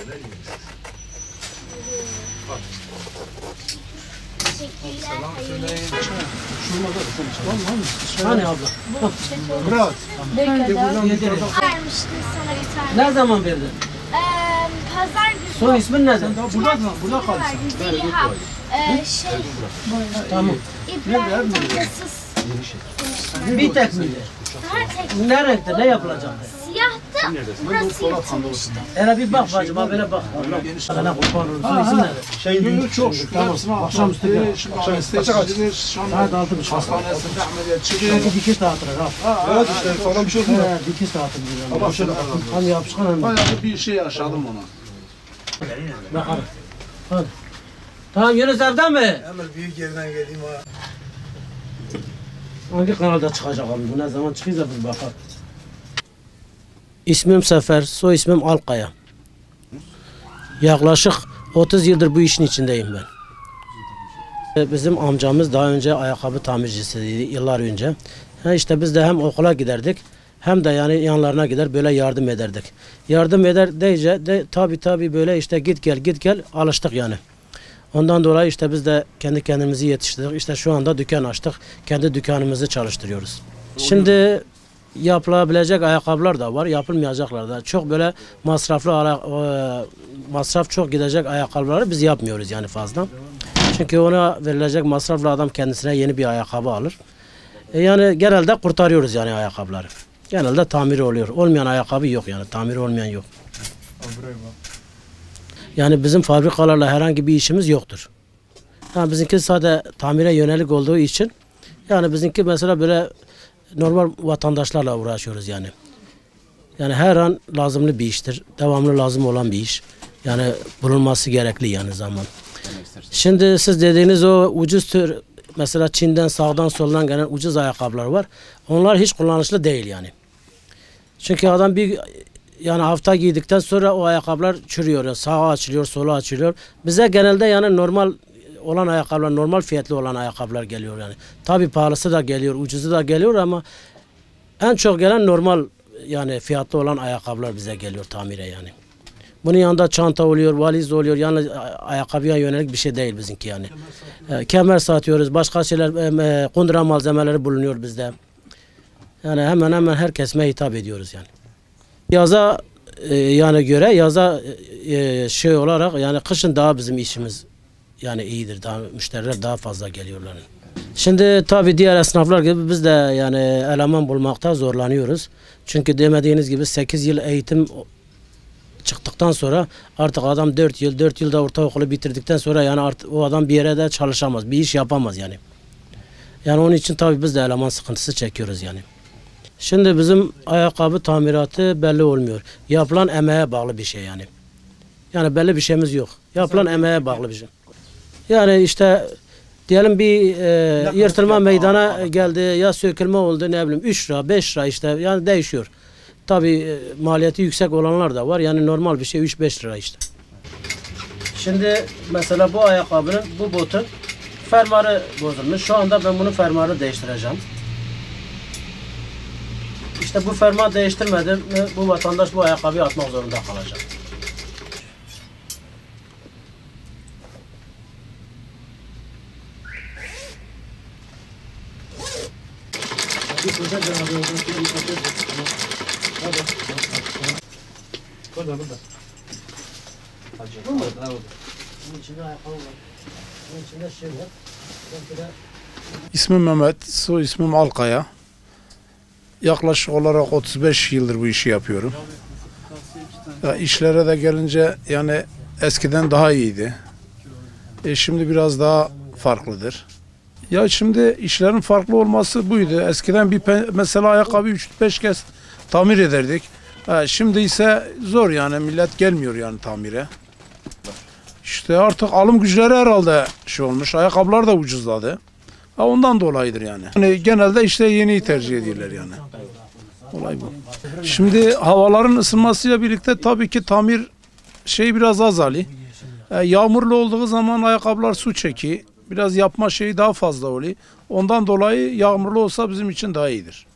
Böyle iyiymiş. Selam söyleyin. Hani abla? Murat. Vermiştin sana bir tane. Ne zaman verdin? Pazar günü. Soy ismin nedir? Burada kalsın. Zeliha. Şey, Tamam. İbrahim Tatlıses. Bir tek miydi? Daha tek. Ne renkte? Ne yapılacak? Siyahtı. Burası yırtılmıştı. Hele bir bak bacım, böyle bak. Bana kurban olsun. Soy isim nedir? Şeyin çok şükür. Akşamüstü gel. Akşam isteyecek açılır. Saat 6.30. Hastanesinde ameliyat Çünkü çıkıyor. dikiş dağıtırır ha. Evet işte falan bir şey oldu mu? Dikiş dağıtırır. Ama şöyle Hem yapışkan hem. bayağı bir şey yaşadım ona. Bakalım. Hadi. Tamam, Yunus evde mi? Hemen büyük yerden geleyim ha. Hangi kanalda çıkacak abi? Bu ne zaman çıkıyorsa biz bakalım. İsmim Sefer, soy ismim Alkaya. Yaklaşık 30 yıldır bu işin içindeyim ben. Bizim amcamız daha önce ayakkabı tamircisiydi yıllar önce. İşte biz de hem okula giderdik hem de yani yanlarına gider böyle yardım ederdik. Yardım eder deyince de tabi böyle işte git gel alıştık yani. Ondan dolayı işte biz de kendi kendimizi yetiştirdik. İşte şu anda dükkan açtık. Kendi dükkanımızı çalıştırıyoruz. Şimdi yapılabilecek ayakkabılar da var, yapılmayacaklar da. Çok böyle masraf çok gidecek ayakkabıları biz yapmıyoruz yani fazla. Çünkü ona verilecek masrafla adam kendisine yeni bir ayakkabı alır. Yani genelde kurtarıyoruz yani ayakkabıları. Genelde tamiri oluyor. Olmayan ayakkabı yok yani, tamiri olmayan yok. Yani bizim fabrikalarla herhangi bir işimiz yoktur. Yani bizimki sadece tamire yönelik olduğu için yani bizimki mesela böyle normal vatandaşlarla uğraşıyoruz yani. Yani her an lazımlı bir iştir. Devamlı lazım olan bir iş. Yani bulunması gerekli yani zaman. Şimdi siz dediğiniz o ucuz tür mesela Çin'den sağdan soldan gelen ucuz ayakkabılar var. Onlar hiç kullanışlı değil yani. Çünkü adam bir yani hafta giydikten sonra o ayakkabılar çürüyor. Yani sağa açılıyor, sola açılıyor. Bize genelde yani normal olan ayakkabılar, normal fiyatlı olan ayakkabılar geliyor yani. Tabii pahalısı da geliyor, ucuzu da geliyor ama en çok gelen normal yani fiyatlı olan ayakkabılar bize geliyor tamire yani. Bunun yanında çanta oluyor, valiz oluyor. Yani ayakkabıya yönelik bir şey değil bizimki yani. Kemer satıyoruz, başka şeyler, kundura malzemeleri bulunuyor bizde. Yani hemen hemen her kesime hitap ediyoruz yani. Yaza yani göre yaza şey olarak yani kışın daha bizim işimiz yani iyidir. Daha müşteriler daha fazla geliyorlar. Şimdi tabii diğer esnaflar gibi biz de yani eleman bulmakta zorlanıyoruz. Çünkü demediğiniz gibi 8 yıl eğitim çıktıktan sonra artık adam 4 yılda ortaokulu bitirdikten sonra yani artık o adam bir yere de çalışamaz. Bir iş yapamaz yani. Yani onun için tabii biz de eleman sıkıntısı çekiyoruz yani. Şimdi bizim ayakkabı tamiratı belli olmuyor. Yapılan emeğe bağlı bir şey yani. Yani belli bir şeyimiz yok. Yapılan emeğe bağlı bir şey. Yani işte diyelim bir yırtılma meydana geldi ya sökülme oldu ne bileyim 3 lira 5 lira işte yani değişiyor. Tabii maliyeti yüksek olanlar da var yani normal bir şey 3-5 lira işte. Şimdi mesela bu ayakkabının bu botun fermuarı bozulmuş. Şu anda ben bunun fermuarını değiştireceğim. İşte bu fermuar değiştirmedim mi bu vatandaş bu ayakkabıyı atmak zorunda kalacak. Burada. Bu mu? Bunun içinde ayakkabı var. Bunun içinde şey var. Belki de İsmim Mehmet, soy ismim Alkaya. Yaklaşık olarak 35 yıldır bu işi yapıyorum. Ya işlere de gelince yani eskiden daha iyiydi. Şimdi biraz daha farklıdır. Ya şimdi işlerin farklı olması buydu. Eskiden mesela ayakkabı 3-5 kez tamir ederdik. Şimdi ise zor yani millet gelmiyor yani tamire. İşte artık alım güçleri herhalde şey olmuş. Ayakkabılar da ucuzladı. Ondan dolayıdır yani. Yani genelde işte yeniyi tercih ediyorlar yani. Olay bu. Şimdi havaların ısınmasıyla birlikte tabii ki tamir şeyi biraz azalıyor. Yağmurlu olduğu zaman ayakkabılar su çekiyor. Biraz yapma şeyi daha fazla oluyor. Ondan dolayı yağmurlu olsa bizim için daha iyidir.